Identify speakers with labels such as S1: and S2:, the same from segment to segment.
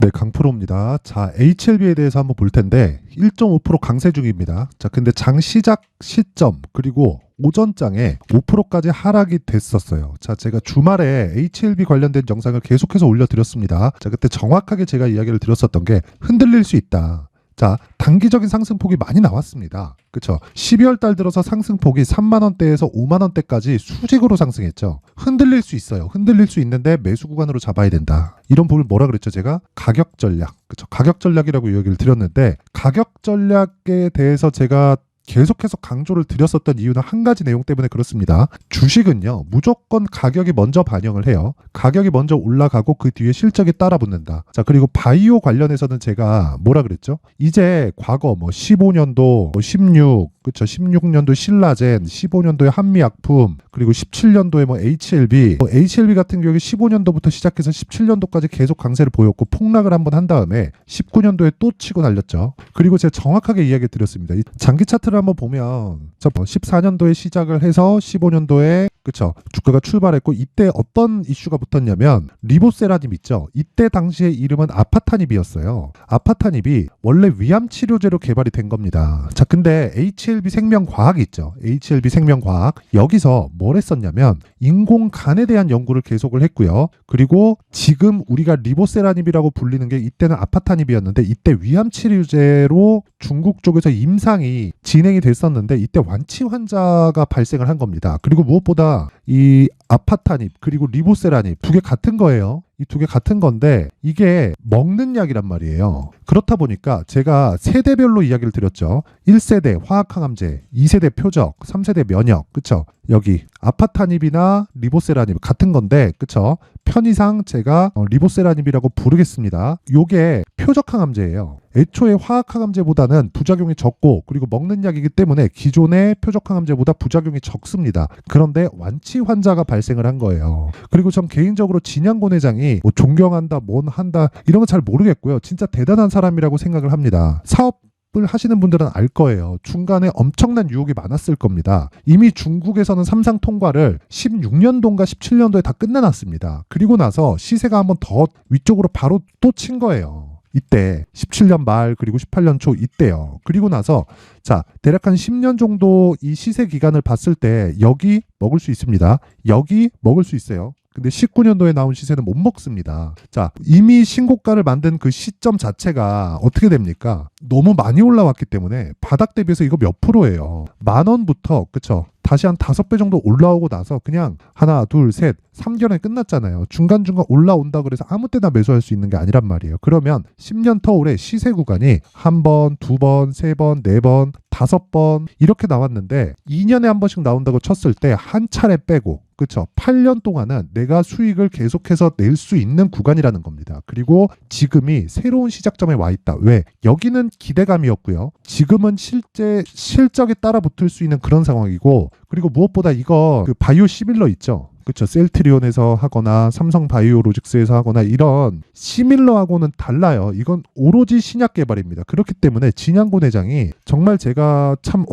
S1: 네, 강프로입니다. 자, HLB에 대해서 한번 볼 텐데 1.5% 강세 중입니다. 자, 근데 장 시작 시점 그리고 오전장에 5%까지 하락이 됐었어요. 자, 제가 주말에 HLB 관련된 영상을 계속해서 올려드렸습니다. 자, 그때 정확하게 제가 이야기를 드렸었던 게 흔들릴 수 있다. 자, 단기적인 상승폭이 많이 나왔습니다. 그쵸? 12월 달 들어서 상승폭이 3만 원대에서 5만 원대까지 수직으로 상승했죠. 흔들릴 수 있어요. 흔들릴 수 있는데 매수 구간으로 잡아야 된다. 이런 부분을 뭐라 그랬죠? 제가 가격 전략. 그쵸? 가격 전략이라고 이야기를 드렸는데 가격 전략에 대해서 제가 계속해서 강조를 드렸었던 이유는 한 가지 내용 때문에 그렇습니다. 주식은요, 무조건 가격이 먼저 반영을 해요. 가격이 먼저 올라가고 그 뒤에 실적이 따라 붙는다. 자, 그리고 바이오 관련해서는 제가 뭐라 그랬죠? 이제 과거 15년도 16, 16년도 신라젠, 15년도에 한미약품, 그리고 17년도에 HLB, HLB 같은 경우에 15년도부터 시작해서 17년도까지 계속 강세를 보였고 폭락을 한번 한 다음에 19년도에 또 치고 달렸죠. 그리고 제가 정확하게 이야기 드렸습니다. 이 장기 차트를 한번 보면 14년도에 시작을 해서 15년도에 그쵸 주가가 출발했고 이때 어떤 이슈가 붙었냐면 리보세라님 있죠. 이때 당시의 이름은 아파타닙이었어요. 아파타닙이 원래 위암 치료제로 개발이 된 겁니다. 자, 근데 HLB 생명과학이 있죠. HLB 생명과학 여기서 뭘 했었냐면 인공간에 대한 연구를 계속을 했고요. 그리고 지금 우리가 리보세라닙이라고 불리는 게 이때는 아파타닙이었는데 이때 위암 치료제로 중국 쪽에서 임상이 진행이 됐었는데 이때 완치 환자가 발생을 한 겁니다. 그리고 무엇보다 이 아파타닙 그리고 리보세라닙 두 개 같은 거예요. 이 두 개 같은 건데 이게 먹는 약이란 말이에요. 그렇다 보니까 제가 세대별로 이야기를 드렸죠. 1세대 화학항암제, 2세대 표적, 3세대 면역, 그쵸? 여기 아파타닙이나 리보세라닙 같은 건데, 그쵸? 편의상 제가 리보세라닙이라고 부르겠습니다. 요게 표적항암제예요. 애초에 화학항암제보다는 부작용이 적고 그리고 먹는 약이기 때문에 기존의 표적항암제보다 부작용이 적습니다. 그런데 완치 환자가 발생을 한 거예요. 그리고 전 개인적으로 진양곤 회장이 뭐 존경한다, 뭔 한다 이런 건 잘 모르겠고요. 진짜 대단한 사람이라고 생각을 합니다. 사업을 하시는 분들은 알 거예요. 중간에 엄청난 유혹이 많았을 겁니다. 이미 중국에서는 삼상 통과를 16년도인가 17년도에 다 끝내놨습니다. 그리고 나서 시세가 한번 더 위쪽으로 바로 또 친 거예요. 이때 17년 말 그리고 18년 초 이때요. 그리고 나서 자 대략 한 10년 정도 이 시세 기간을 봤을 때 여기 먹을 수 있습니다. 여기 먹을 수 있어요. 근데 19년도에 나온 시세는 못 먹습니다. 자, 이미 신고가를 만든 그 시점 자체가 어떻게 됩니까? 너무 많이 올라왔기 때문에 바닥 대비해서 이거 몇 프로예요? 10,000원부터 그쵸? 다시 한 5배 정도 올라오고 나서 그냥 하나, 둘, 셋, 3개월에 끝났잖아요. 중간중간 올라온다 그래서 아무 때나 매수할 수 있는 게 아니란 말이에요. 그러면 10년 터울의 시세 구간이 한 번, 두 번, 세 번, 네 번, 5번 이렇게 나왔는데 2년에 한 번씩 나온다고 쳤을 때 한 차례 빼고 그쵸? 8년 동안은 내가 수익을 계속해서 낼 수 있는 구간이라는 겁니다. 그리고 지금이 새로운 시작점에 와 있다. 왜? 여기는 기대감이었고요. 지금은 실제 실적에 따라 붙을 수 있는 그런 상황이고 그리고 무엇보다 이거 그 바이오 시밀러 있죠? 그렇죠. 셀트리온에서 하거나 삼성 바이오로직스에서 하거나 이런 시밀러하고는 달라요. 이건 오로지 신약 개발입니다. 그렇기 때문에 진양곤 회장이 정말 제가 참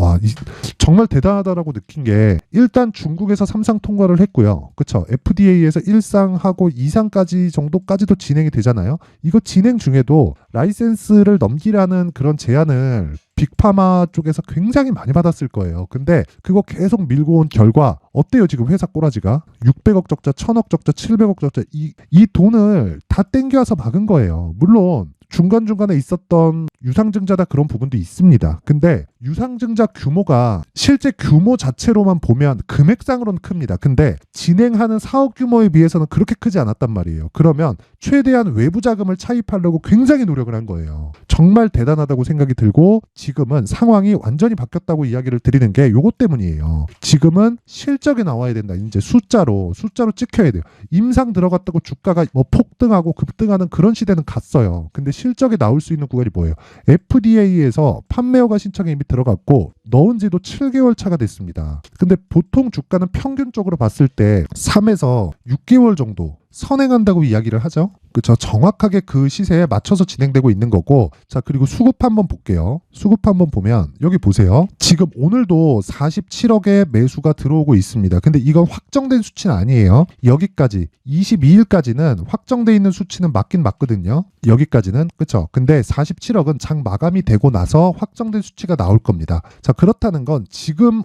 S1: 정말 대단하다라고 느낀 게 일단 중국에서 삼상 통과를 했고요. 그렇죠. FDA에서 1상하고 2상까지 정도까지도 진행이 되잖아요. 이거 진행 중에도 라이센스를 넘기라는 그런 제안을 빅파마 쪽에서 굉장히 많이 받았을 거예요. 근데 그거 계속 밀고 온 결과 어때요? 지금 회사 꼬라지가 600억 적자, 1000억 적자, 700억 적자 이 돈을 다 땡겨와서 막은 거예요. 물론 중간중간에 있었던 유상증자다 그런 부분도 있습니다. 근데 유상증자 규모가 실제 규모 자체로만 보면 금액상으로는 큽니다. 근데 진행하는 사업 규모에 비해서는 그렇게 크지 않았단 말이에요. 그러면 최대한 외부 자금을 차입하려고 굉장히 노력을 한 거예요. 정말 대단하다고 생각이 들고 지금은 상황이 완전히 바뀌었다고 이야기를 드리는 게 요것 때문이에요. 지금은 실적이 나와야 된다. 이제 숫자로 찍혀야 돼요. 임상 들어갔다고 주가가 뭐 폭등하고 급등하는 그런 시대는 갔어요. 근데 실적이 나올 수 있는 구간이 뭐예요? FDA에서 판매 허가 신청이 이미 들어갔고 넣은 지도 7개월 차가 됐습니다. 근데 보통 주가는 평균적으로 봤을 때 3에서 6개월 정도 선행한다고 이야기를 하죠. 그쵸? 정확하게 그 시세에 맞춰서 진행되고 있는 거고, 자, 그리고 수급 한번 볼게요. 수급 한번 보면 여기 보세요. 지금 오늘도 47억의 매수가 들어오고 있습니다. 근데 이건 확정된 수치는 아니에요. 여기까지 22일까지는 확정돼 있는 수치는 맞긴 맞거든요. 여기까지는, 그쵸? 근데 47억은 장 마감이 되고 나서 확정된 수치가 나올 겁니다. 자, 그렇다는 건 지금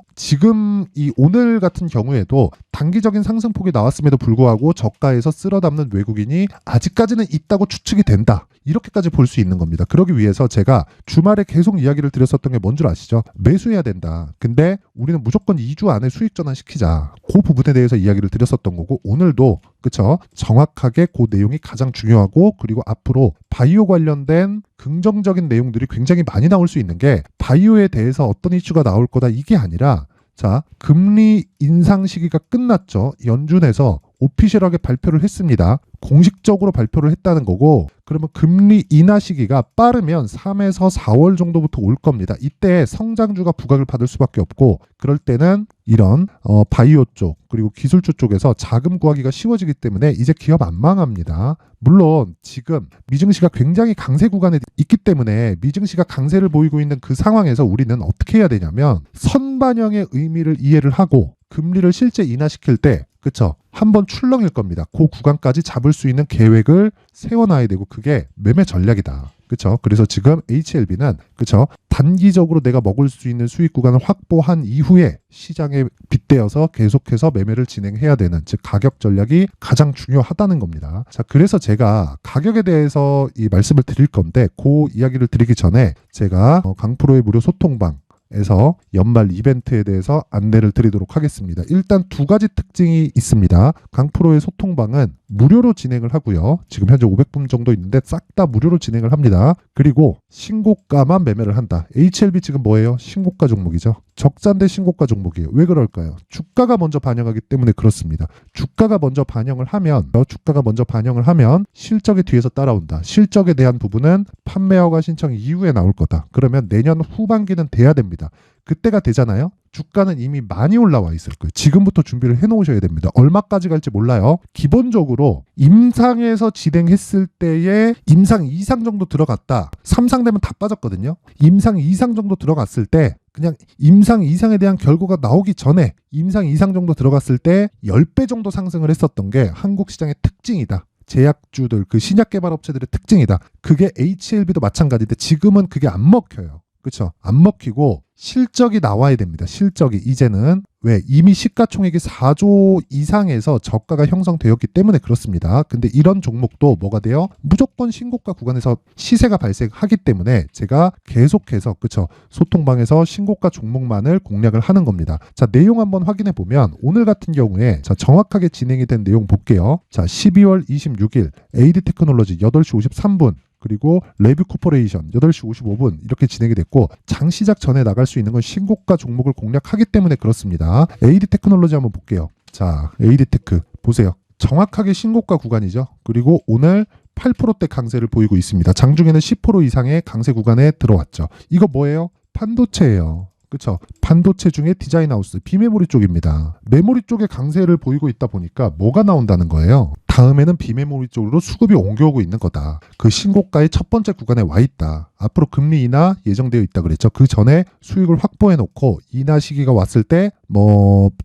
S1: 이 오늘 같은 경우에도 단기적인 상승폭이 나왔음에도 불구하고 저가에서 쓸어담는 외국인이 아직까지는 있다고 추측이 된다. 이렇게까지 볼 수 있는 겁니다. 그러기 위해서 제가 주말에 계속 이야기를 드렸었던 게 뭔 줄 아시죠? 매수해야 된다. 근데 우리는 무조건 2주 안에 수익 전환시키자. 그 부분에 대해서 이야기를 드렸었던 거고, 오늘도 그쵸? 정확하게 그 내용이 가장 중요하고, 그리고 앞으로 바이오 관련된 긍정적인 내용들이 굉장히 많이 나올 수 있는 게, 바이오에 대해서 어떤 이슈가 나올 거다 이게 아니라, 자, 금리 인상 시기가 끝났죠. 연준에서 오피셜하게 발표를 했습니다. 공식적으로 발표를 했다는 거고, 그러면 금리 인하 시기가 빠르면 3에서 4월 정도부터 올 겁니다. 이때 성장주가 부각을 받을 수밖에 없고, 그럴 때는 이런 바이오 쪽 그리고 기술주 쪽에서 자금 구하기가 쉬워지기 때문에 이제 기업 안 망합니다. 물론 지금 미증시가 굉장히 강세 구간에 있기 때문에 미증시가 강세를 보이고 있는 그 상황에서 우리는 어떻게 해야 되냐면, 선반영의 의미를 이해를 하고 금리를 실제 인하시킬 때, 그쵸? 한번 출렁일 겁니다. 그 구간까지 잡을 수 있는 계획을 세워놔야 되고, 그게 매매 전략이다. 그쵸? 그래서 지금 HLB는, 그쵸? 단기적으로 내가 먹을 수 있는 수익 구간을 확보한 이후에 시장에 빗대어서 계속해서 매매를 진행해야 되는, 즉 가격 전략이 가장 중요하다는 겁니다. 자, 그래서 제가 가격에 대해서 이 말씀을 드릴 건데, 그 이야기를 드리기 전에 제가 강프로의 무료 소통방 에서 연말 이벤트에 대해서 안내를 드리도록 하겠습니다. 일단 두 가지 특징이 있습니다. 강프로의 소통방은 무료로 진행을 하고요. 지금 현재 500분 정도 있는데 싹 다 무료로 진행을 합니다. 그리고 신고가만 매매를 한다. HLB 지금 뭐예요? 신고가 종목이죠. 적자인데 신고가 종목이에요. 왜 그럴까요? 주가가 먼저 반영하기 때문에 그렇습니다. 주가가 먼저 반영을 하면 실적이 뒤에서 따라온다. 실적에 대한 부분은 판매 허가 신청 이후에 나올 거다. 그러면 내년 후반기는 돼야 됩니다. 그때가 되잖아요. 주가는 이미 많이 올라와 있을 거예요. 지금부터 준비를 해놓으셔야 됩니다. 얼마까지 갈지 몰라요. 기본적으로 임상에서 진행했을 때에 임상 이상 정도 들어갔다. 3상 되면 다 빠졌거든요. 임상 이상 정도 들어갔을 때, 그냥 임상 이상에 대한 결과가 나오기 전에 임상 이상 정도 들어갔을 때 10배 정도 상승을 했었던 게 한국 시장의 특징이다. 제약주들, 그 신약 개발 업체들의 특징이다. 그게 HLB도 마찬가지인데 지금은 그게 안 먹혀요. 그렇죠? 안 먹히고 실적이 나와야 됩니다. 실적이 이제는, 왜? 이미 시가총액이 4조 이상에서 저가가 형성되었기 때문에 그렇습니다. 근데 이런 종목도 뭐가 돼요? 무조건 신고가 구간에서 시세가 발생하기 때문에 제가 계속해서, 그쵸? 소통방에서 신고가 종목만을 공략을 하는 겁니다. 자, 내용 한번 확인해 보면 오늘 같은 경우에, 자, 정확하게 진행이 된 내용 볼게요. 자, 12월 26일 AD 테크놀로지 8시 53분, 그리고 레뷰 코퍼레이션 8시 55분 이렇게 진행이 됐고, 장 시작 전에 나갈 수 있는 건 신고가 종목을 공략하기 때문에 그렇습니다. AD 테크놀로지 한번 볼게요. 자, AD 테크 보세요. 정확하게 신고가 구간이죠. 그리고 오늘 8%대 강세를 보이고 있습니다. 장중에는 10% 이상의 강세 구간에 들어왔죠. 이거 뭐예요? 반도체예요. 그쵸? 반도체 중에 디자인 하우스, 비메모리 쪽입니다. 메모리 쪽에 강세를 보이고 있다 보니까 뭐가 나온다는 거예요? 다음에는 비메모리 쪽으로 수급이 옮겨오고 있는 거다. 그 신고가의 첫 번째 구간에 와 있다. 앞으로 금리 인하 예정되어 있다 그랬죠. 그 전에 수익을 확보해 놓고 인하 시기가 왔을 때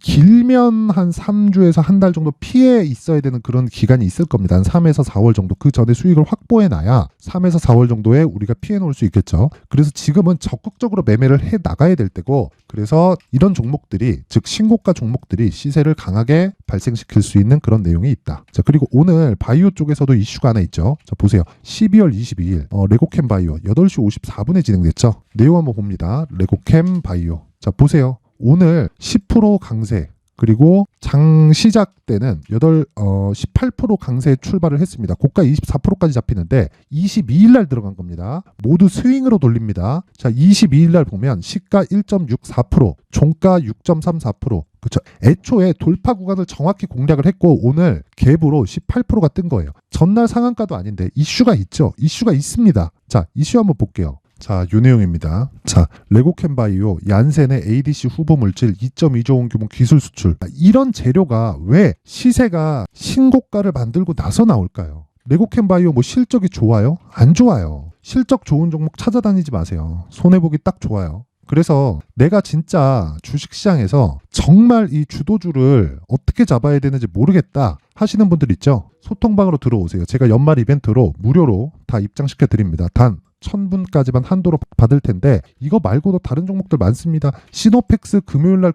S1: 길면 한 3주에서 한 달 정도 피해 있어야 되는 그런 기간이 있을 겁니다. 한 3에서 4월 정도. 그 전에 수익을 확보해 놔야 3에서 4월 정도에 우리가 피해 놓을 수 있겠죠. 그래서 지금은 적극적으로 매매를 해 나가야 될 때고, 그래서 이런 종목들이, 즉 신고가 종목들이 시세를 강하게 발생시킬 수 있는 그런 내용이 있다. 자, 그리고 오늘 바이오 쪽에서도 이슈가 하나 있죠. 자, 보세요. 12월 22일 레고캠 바이오 8시 54분에 진행됐죠. 내용 한번 봅니다. 레고캠 바이오. 자, 보세요. 오늘 10% 강세, 그리고 장 시작 때는 18% 강세 출발을 했습니다. 고가 24%까지 잡히는데 22일 날 들어간 겁니다. 모두 스윙으로 돌립니다. 자, 22일 날 보면 시가 1.64%, 종가 6.34%. 그렇죠. 애초에 돌파 구간을 정확히 공략을 했고 오늘 갭으로 18%가 뜬 거예요. 전날 상한가도 아닌데 이슈가 있죠. 이슈가 있습니다. 자, 이슈 한번 볼게요. 자, 요 내용입니다. 자, 레고캠 바이오, 얀센의 ADC 후보 물질 2.2조 원 규모 기술 수출. 이런 재료가 왜 시세가 신고가를 만들고 나서 나올까요? 레고캠바이오 뭐 실적이 좋아요? 안 좋아요. 실적 좋은 종목 찾아다니지 마세요. 손해보기 딱 좋아요. 그래서 내가 진짜 주식시장에서 정말 이 주도주를 어떻게 잡아야 되는지 모르겠다 하시는 분들 있죠? 소통방으로 들어오세요. 제가 연말 이벤트로 무료로 다 입장시켜 드립니다. 단 1000분까지만 한도로 받을 텐데 이거 말고도 다른 종목들 많습니다. 시노펙스 금요일날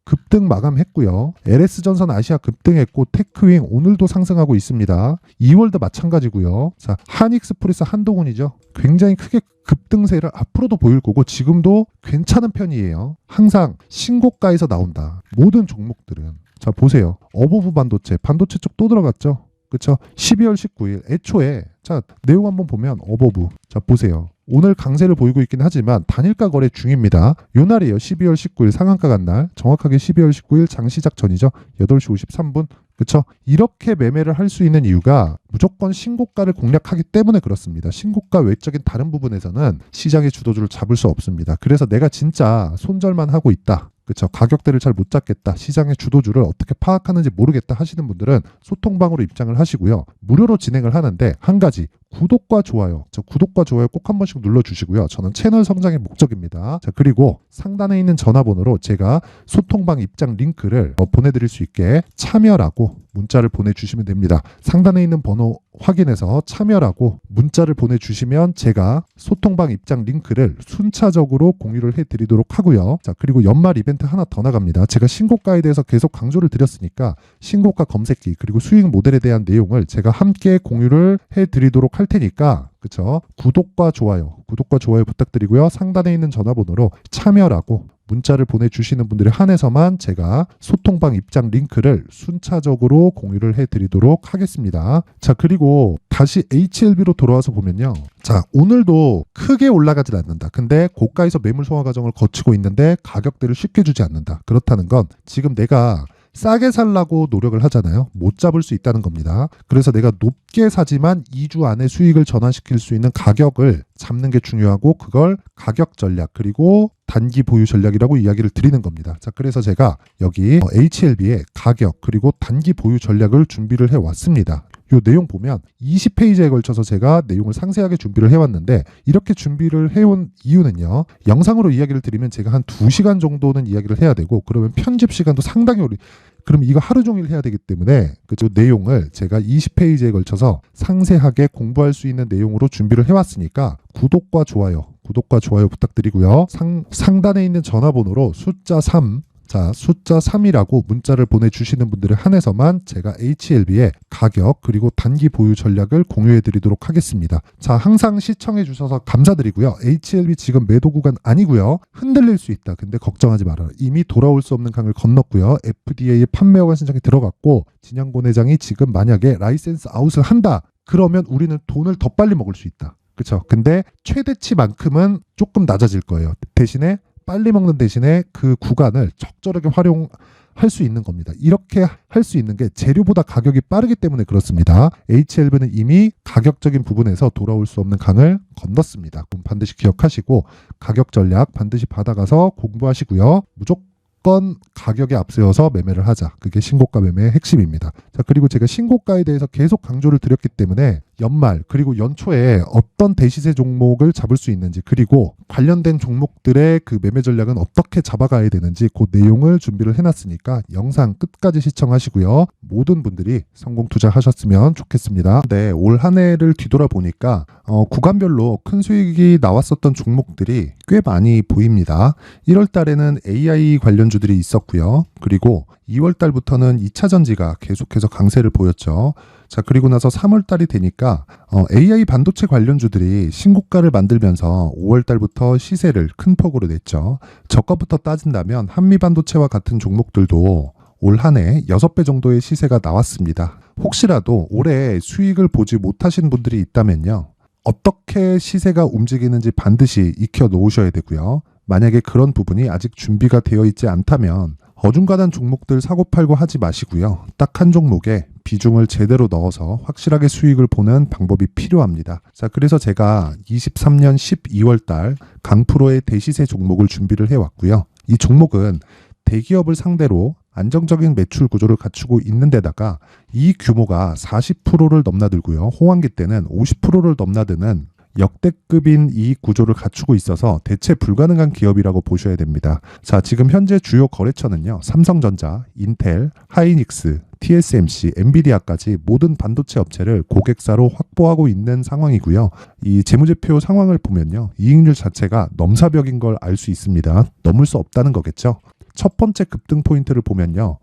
S1: 급등 마감했고요. LS전선 아시아 급등했고 테크윙 오늘도 상승하고 있습니다. 2월도 마찬가지고요. 자, 한익스프레스 한동훈이죠. 굉장히 크게 급등세를 앞으로도 보일 거고 지금도 괜찮은 편이에요. 항상 신고가에서 나온다. 모든 종목들은. 자, 보세요. 어버브 반도체 쪽 또 들어갔죠. 그렇죠? 12월 19일 애초에 자 내용 한번 보면 어버브 자 보세요. 오늘 강세를 보이고 있긴 하지만 단일가 거래 중입니다. 요 날이에요. 12월 19일 상한가 간 날. 정확하게 12월 19일 장시작 전이죠. 8시 53분. 그렇죠? 이렇게 매매를 할 수 있는 이유가 무조건 신고가를 공략하기 때문에 그렇습니다. 신고가 외적인 다른 부분에서는 시장의 주도주를 잡을 수 없습니다. 그래서 내가 진짜 손절만 하고 있다. 그렇죠. 가격대를 잘 못 잡겠다. 시장의 주도주를 어떻게 파악하는지 모르겠다 하시는 분들은 소통방으로 입장을 하시고요. 무료로 진행을 하는데 한 가지 구독과 좋아요. 구독과 좋아요 꼭 한 번씩 눌러주시고요. 저는 채널 성장의 목적입니다. 자, 그리고 상단에 있는 전화번호로 제가 소통방 입장 링크를 보내드릴 수 있게 참여라고 문자를 보내주시면 됩니다. 상단에 있는 번호 확인해서 참여라고 문자를 보내주시면 제가 소통방 입장 링크를 순차적으로 공유를 해드리도록 하고요. 자, 그리고 연말 이벤트 하나 더 나갑니다. 제가 신고가에 대해서 계속 강조를 드렸으니까 신고가 검색기 그리고 수익 모델에 대한 내용을 제가 함께 공유를 해드리도록 할 테니까 그쵸? 구독과 좋아요 부탁드리고요. 상단에 있는 전화번호로 참여라고 문자를 보내주시는 분들에 한해서만 제가 소통방 입장 링크를 순차적으로 공유를 해드리도록 하겠습니다. 자, 그리고 다시 HLB로 돌아와서 보면요. 자, 오늘도 크게 올라가진 않는다. 근데 고가에서 매물 소화 과정을 거치고 있는데 가격대를 쉽게 주지 않는다. 그렇다는 건 지금 내가 싸게 살라고 노력을 하잖아요. 못 잡을 수 있다는 겁니다. 그래서 내가 높게 사지만 2주 안에 수익을 전환시킬 수 있는 가격을 잡는 게 중요하고 그걸 가격 전략 그리고 단기 보유 전략이라고 이야기를 드리는 겁니다. 자, 그래서 제가 여기 HLB의 가격 그리고 단기 보유 전략을 준비를 해왔습니다. 이 내용 보면 20페이지에 걸쳐서 제가 내용을 상세하게 준비를 해왔는데 이렇게 준비를 해온 이유는요. 영상으로 이야기를 드리면 제가 한 2시간 정도는 이야기를 해야 되고 그러면 편집 시간도 상당히 그럼 이거 하루 종일 해야 되기 때문에 그 내용을 제가 20페이지에 걸쳐서 상세하게 공부할 수 있는 내용으로 준비를 해왔으니까 구독과 좋아요 부탁드리고요. 상단에 있는 전화번호로 숫자 3 자, 숫자 3이라고 문자를 보내주시는 분들에 한해서만 제가 HLB의 가격 그리고 단기 보유 전략을 공유해 드리도록 하겠습니다. 자, 항상 시청해 주셔서 감사드리고요. HLB 지금 매도 구간 아니고요. 흔들릴 수 있다. 근데 걱정하지 말아라. 이미 돌아올 수 없는 강을 건넜고요. FDA 판매 허가 신청이 들어갔고 진양곤 회장이 지금 만약에 라이센스 아웃을 한다. 그러면 우리는 돈을 더 빨리 먹을 수 있다. 그렇죠? 근데 최대치만큼은 조금 낮아질 거예요. 대신에 빨리 먹는 대신에 그 구간을 적절하게 활용할 수 있는 겁니다. 이렇게 할 수 있는 게 재료보다 가격이 빠르기 때문에 그렇습니다. HLB는 이미 가격적인 부분에서 돌아올 수 없는 강을 건넜습니다. 그럼 반드시 기억하시고 가격 전략 반드시 받아가서 공부하시고요. 무조건 가격에 앞세워서 매매를 하자. 그게 신고가 매매의 핵심입니다. 자, 그리고 제가 신고가에 대해서 계속 강조를 드렸기 때문에 연말 그리고 연초에 어떤 대시세 종목을 잡을 수 있는지 그리고 관련된 종목들의 그 매매 전략은 어떻게 잡아가야 되는지 그 내용을 준비를 해놨으니까 영상 끝까지 시청하시고요. 모든 분들이 성공 투자하셨으면 좋겠습니다. 네, 올 한 해를 뒤돌아보니까 구간별로 큰 수익이 나왔었던 종목들이 꽤 많이 보입니다. 1월 달에는 AI 관련주들이 있었고요. 그리고 2월 달부터는 2차 전지가 계속해서 강세를 보였죠. 자, 그리고 나서 3월 달이 되니까 AI 반도체 관련주들이 신고가를 만들면서 5월 달부터 시세를 큰 폭으로 냈죠. 저가부터 따진다면 한미반도체와 같은 종목들도 올 한 해 6배 정도의 시세가 나왔습니다. 혹시라도 올해 수익을 보지 못하신 분들이 있다면요. 어떻게 시세가 움직이는지 반드시 익혀 놓으셔야 되고요. 만약에 그런 부분이 아직 준비가 되어 있지 않다면 어중간한 종목들 사고팔고 하지 마시고요. 딱 한 종목에 비중을 제대로 넣어서 확실하게 수익을 보는 방법이 필요합니다. 자, 그래서 제가 23년 12월 달 강프로의 대시세 종목을 준비를 해왔고요. 이 종목은 대기업을 상대로 안정적인 매출 구조를 갖추고 있는 데다가 이 규모가 40%를 넘나들고요. 호황기 때는 50%를 넘나드는 역대급인 이 구조를 갖추고 있어서 대체 불가능한 기업이라고 보셔야 됩니다. 자, 지금 현재 주요 거래처는요. 삼성전자, 인텔, 하이닉스, TSMC, 엔비디아까지 모든 반도체 업체를 고객사로 확보하고 있는 상황이고요. 이 재무제표 상황을 보면요. 이익률 자체가 넘사벽인 걸 알 수 있습니다. 넘을 수 없다는 거겠죠. 첫 번째 급등 포인트를 보면요.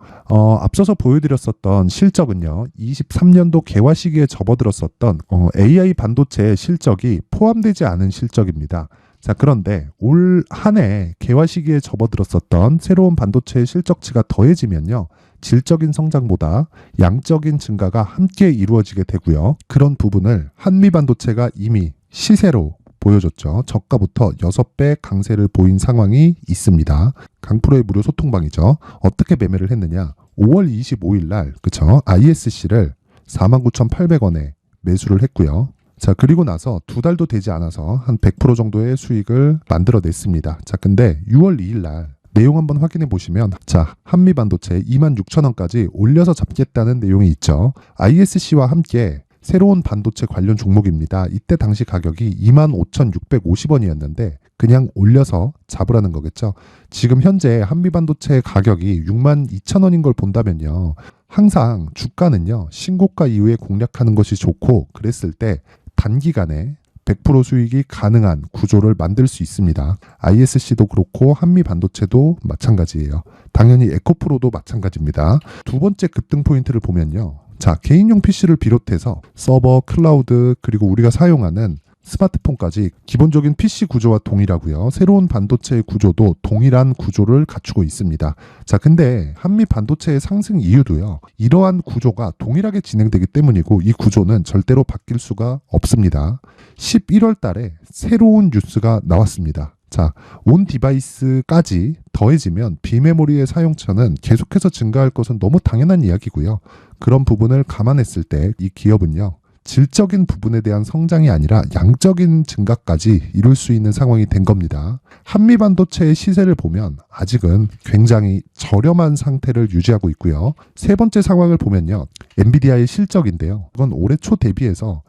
S1: 앞서서 보여드렸었던 실적은요. 23년도 개화 시기에 접어들었었던 AI 반도체의 실적이 포함되지 않은 실적입니다. 자, 그런데 올 한 해 개화 시기에 접어들었었던 새로운 반도체의 실적치가 더해지면요. 질적인 성장보다 양적인 증가가 함께 이루어지게 되고요. 그런 부분을 한미 반도체가 이미 시세로 보여줬죠. 저가부터 6배 강세를 보인 상황이 있습니다. 강프로의 무료 소통방이죠. 어떻게 매매를 했느냐. 5월 25일 날 그쵸? ISC를 49,800원에 매수를 했고요. 자, 그리고 나서 2달도 되지 않아서 한 100% 정도의 수익을 만들어냈습니다. 자, 근데 6월 2일 날 내용 한번 확인해 보시면 자, 한미 반도체 26,000원까지 올려서 잡겠다는 내용이 있죠. ISC와 함께 새로운 반도체 관련 종목입니다. 이때 당시 가격이 25,650원이었는데 그냥 올려서 잡으라는 거겠죠. 지금 현재 한미 반도체 가격이 62,000원인 걸 본다면요. 항상 주가는요. 신고가 이후에 공략하는 것이 좋고 그랬을 때 단기간에 100% 수익이 가능한 구조를 만들 수 있습니다. ISC도 그렇고 한미 반도체도 마찬가지예요. 당연히 에코프로도 마찬가지입니다. 두 번째 급등 포인트를 보면요. 자, 개인용 PC를 비롯해서 서버, 클라우드, 그리고 우리가 사용하는 스마트폰까지 기본적인 PC 구조와 동일하고요. 새로운 반도체의 구조도 동일한 구조를 갖추고 있습니다. 자, 근데 한미 반도체의 상승 이유도요. 이러한 구조가 동일하게 진행되기 때문이고 이 구조는 절대로 바뀔 수가 없습니다. 11월 달에 새로운 뉴스가 나왔습니다. 자, 온 디바이스까지 더해지면 비메모리의 사용처는 계속해서 증가할 것은 너무 당연한 이야기고요. 그런 부분을 감안했을 때 이 기업은요. 질적인 부분에 대한 성장이 아니라 양적인 증가까지 이룰 수 있는 상황이 된 겁니다. 한미 반도체의 시세를 보면 아직은 굉장히 저렴한 상태를 유지하고 있고요. 세 번째 상황을 보면요. 엔비디아의 실적인데요. 이건 올해 초 대비해서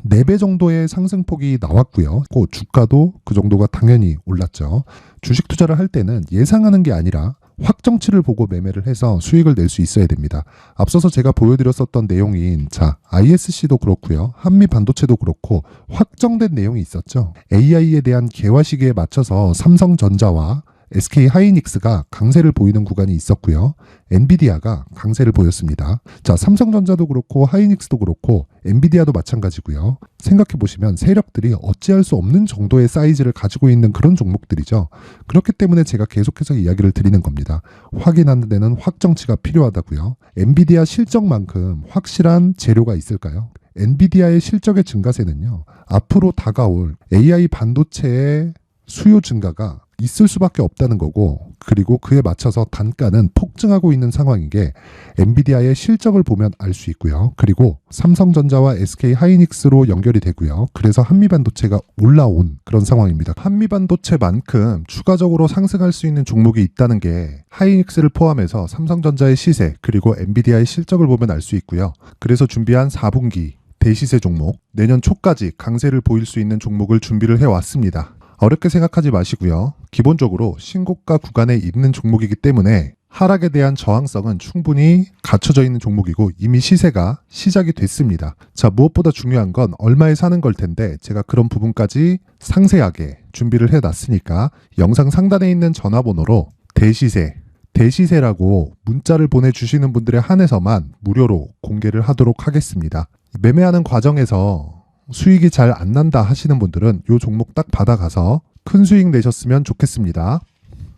S1: 4배 정도의 상승폭이 나왔고요. 그 주가도 그 정도가 당연히 올랐죠. 주식 투자를 할 때는 예상하는 게 아니라 확정치를 보고 매매를 해서 수익을 낼 수 있어야 됩니다. 앞서서 제가 보여드렸었던 내용인 자, ISC도 그렇고요. 한미 반도체도 그렇고 확정된 내용이 있었죠. AI에 대한 개화 시기에 맞춰서 삼성전자와 SK 하이닉스가 강세를 보이는 구간이 있었고요. 엔비디아가 강세를 보였습니다. 자, 삼성전자도 그렇고 하이닉스도 그렇고 엔비디아도 마찬가지고요. 생각해 보시면 세력들이 어찌할 수 없는 정도의 사이즈를 가지고 있는 그런 종목들이죠. 그렇기 때문에 제가 계속해서 이야기를 드리는 겁니다. 확인하는 데는 확정치가 필요하다고요. 엔비디아 실적만큼 확실한 재료가 있을까요? 엔비디아의 실적의 증가세는요. 앞으로 다가올 AI 반도체의 수요 증가가 있을 수밖에 없다는 거고 그리고 그에 맞춰서 단가는 폭증하고 있는 상황인 게 엔비디아의 실적을 보면 알 수 있고요. 그리고 삼성전자와 SK 하이닉스로 연결이 되고요. 그래서 한미반도체가 올라온 그런 상황입니다. 한미반도체만큼 추가적으로 상승할 수 있는 종목이 있다는 게 하이닉스를 포함해서 삼성전자의 시세 그리고 엔비디아의 실적을 보면 알 수 있고요. 그래서 준비한 4분기 대시세 종목 내년 초까지 강세를 보일 수 있는 종목을 준비를 해왔습니다. 어렵게 생각하지 마시고요. 기본적으로 신고가 구간에 있는 종목이기 때문에 하락에 대한 저항성은 충분히 갖춰져 있는 종목이고 이미 시세가 시작이 됐습니다. 자, 무엇보다 중요한 건 얼마에 사는 걸 텐데 제가 그런 부분까지 상세하게 준비를 해놨으니까 영상 상단에 있는 전화번호로 대시세라고 문자를 보내주시는 분들에 한해서만 무료로 공개를 하도록 하겠습니다. 매매하는 과정에서 수익이 잘 안 난다 하시는 분들은 이 종목 딱 받아가서 큰 수익 내셨으면 좋겠습니다.